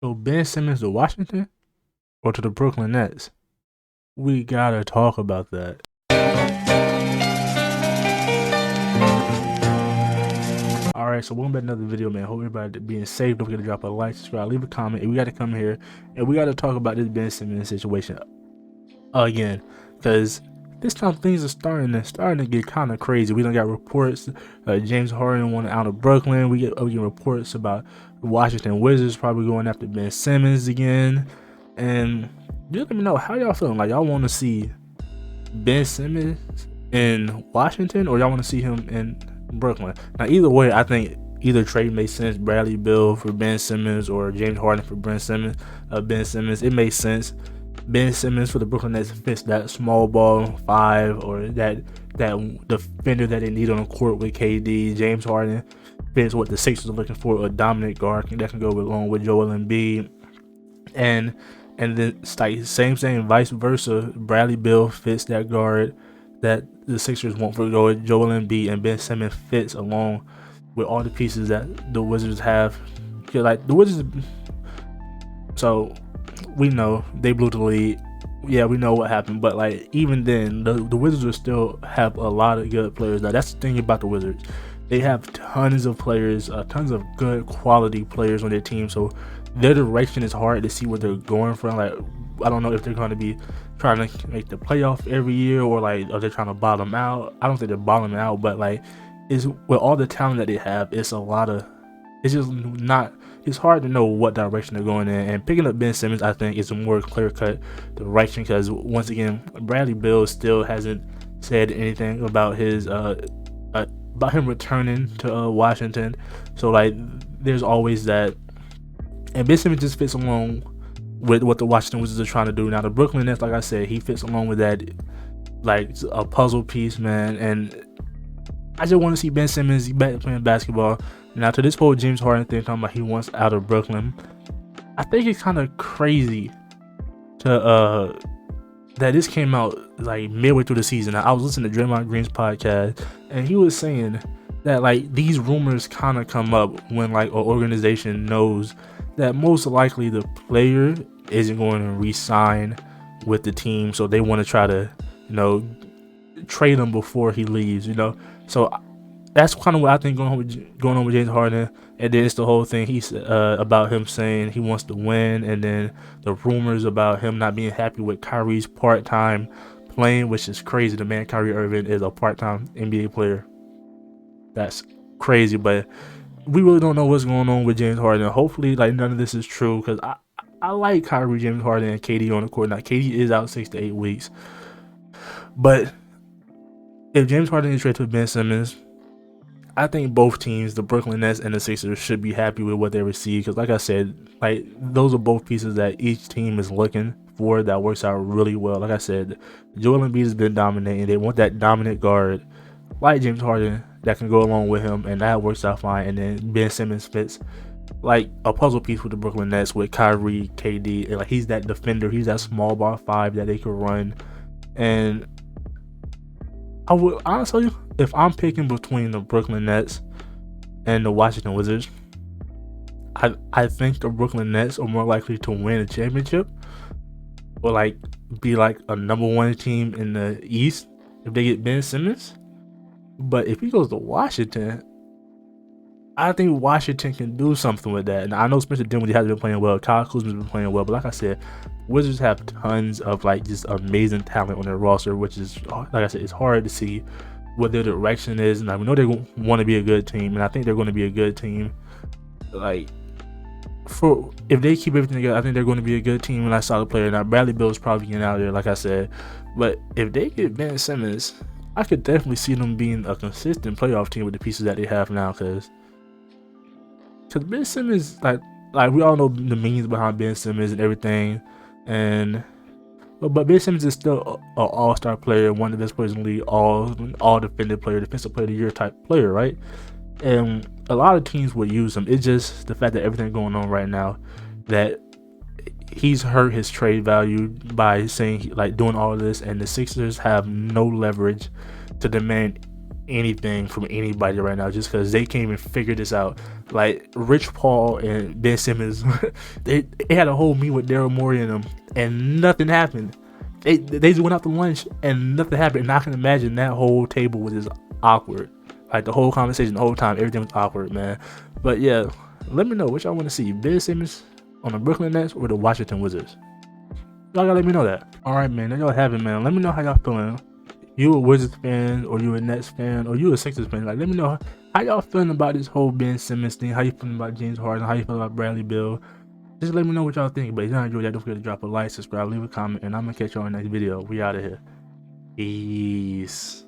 So Ben Simmons to Washington or to the Brooklyn Nets? We gotta talk about that. Alright, so welcome back to another video, man. Hope everybody being safe. Don't forget to drop a like, subscribe, leave a comment. And we gotta come here and we gotta talk about this Ben Simmons situation again. Because this time things are starting to get kind of crazy. We done got reports. James Harden wanted out of Brooklyn. We get reports about the Washington Wizards probably going after Ben Simmons again. And just let me know how y'all feeling. Like y'all want to see Ben Simmons in Washington or y'all want to see him in Brooklyn? Now either way, I think either trade makes sense. Bradley Beal for Ben Simmons or James Harden for Ben Simmons. It makes sense. Ben Simmons for the Brooklyn Nets fits that small ball five or that defender that they need on the court with KD. James Harden fits what the Sixers are looking for, a dominant guard that can go along with Joel Embiid. And then it's like same vice versa. Bradley Beal fits that guard that the Sixers want for Joel Embiid, and Ben Simmons fits along with all the pieces that the Wizards have. Like the Wizards, so we know they blew the lead. Yeah, we know what happened, but like even then, the Wizards will still have a lot of good players. Now that's the thing about the Wizards; they have tons of players, tons of good quality players on their team. So their direction is hard to see what they're going for. Like I don't know if they're going to be trying to make the playoff every year or like are they trying to bottom out. I don't think they're bottoming out, but like it's with all the talent that they have, it's just not. It's hard to know what direction they're going in. And picking up Ben Simmons, I think, is a more clear-cut direction because once again, Bradley Beal still hasn't said anything about his about him returning to Washington. So like, there's always that. And Ben Simmons just fits along with what the Washington Wizards are trying to do. Now the Brooklyn Nets, like I said, he fits along with that, like a puzzle piece, man. And I just want to see Ben Simmons back playing basketball. Now to this whole James Harden thing, talking about he wants out of Brooklyn, I think it's kind of crazy to that this came out like midway through the season. I was listening to Draymond Green's podcast, and he was saying that like these rumors kind of come up when like an organization knows that most likely the player isn't going to re-sign with the team, so they want to try to trade him before he leaves. So that's kind of what I think going on with James Harden. And then it's the whole thing he's about him saying he wants to win, and then the rumors about him not being happy with Kyrie's part-time playing, which is crazy. The man Kyrie Irving is a part-time NBA player. That's crazy, but we really don't know what's going on with James Harden. Hopefully, like none of this is true because I like Kyrie, James Harden, and KD on the court. Now KD is out 6 to 8 weeks, but if James Harden is traded to Ben Simmons, I think both teams, the Brooklyn Nets and the Sixers, should be happy with what they receive because, like I said, like those are both pieces that each team is looking for that works out really well. Like I said, Joel Embiid has been dominating. They want that dominant guard like James Harden that can go along with him, and that works out fine. And then Ben Simmons fits like a puzzle piece with the Brooklyn Nets with Kyrie, KD, and like he's that defender, he's that small ball five that they could run. And I would honestly, if I'm picking between the Brooklyn Nets and the Washington Wizards, I think the Brooklyn Nets are more likely to win a championship or like be like a number one team in the East if they get Ben Simmons. But if he goes to Washington, I think Washington can do something with that. And I know Spencer Dinwiddie hasn't been playing well. Kyle Kuzma's been playing well. But like I said, Wizards have tons of like just amazing talent on their roster, which is, like I said, it's hard to see what their direction is. And I know they want to be a good team, and I think they're going to be a good team. Like, for if they keep everything together, I think they're going to be a good team and a solid player. Now Bradley Beal is probably getting out of there, like I said. But if they get Ben Simmons, I could definitely see them being a consistent playoff team with the pieces that they have now, because Ben Simmons, like we all know the means behind Ben Simmons and everything, and but Ben Simmons is still an all-star player, one of the best players in the league, all defensive player of the year type player, right? And a lot of teams would use him. It's just the fact that everything going on right now that he's hurt his trade value by saying like doing all of this, and the Sixers have no leverage to demand anything from anybody right now just because they can't even figure this out. Like Rich Paul and Ben Simmons, they had a whole meet with Daryl Morey and them, and nothing happened. They just went out to lunch and nothing happened. And I can imagine that whole table was just awkward. Like the whole conversation, the whole time, everything was awkward, man. But yeah, let me know what y'all want to see: Ben Simmons on the Brooklyn Nets or the Washington Wizards. Y'all gotta let me know that. All right, man. There y'all have it, man. Let me know how y'all feeling. You a Wizards fan, or you a Nets fan, or you a Sixers fan? Like, let me know how y'all feeling about this whole Ben Simmons thing. How you feeling about James Harden? How you feeling about Bradley Beal? Just let me know what y'all think. But if y'all enjoyed that, don't forget to drop a like, subscribe, leave a comment, and I'm gonna catch y'all in the next video. We out of here. Peace.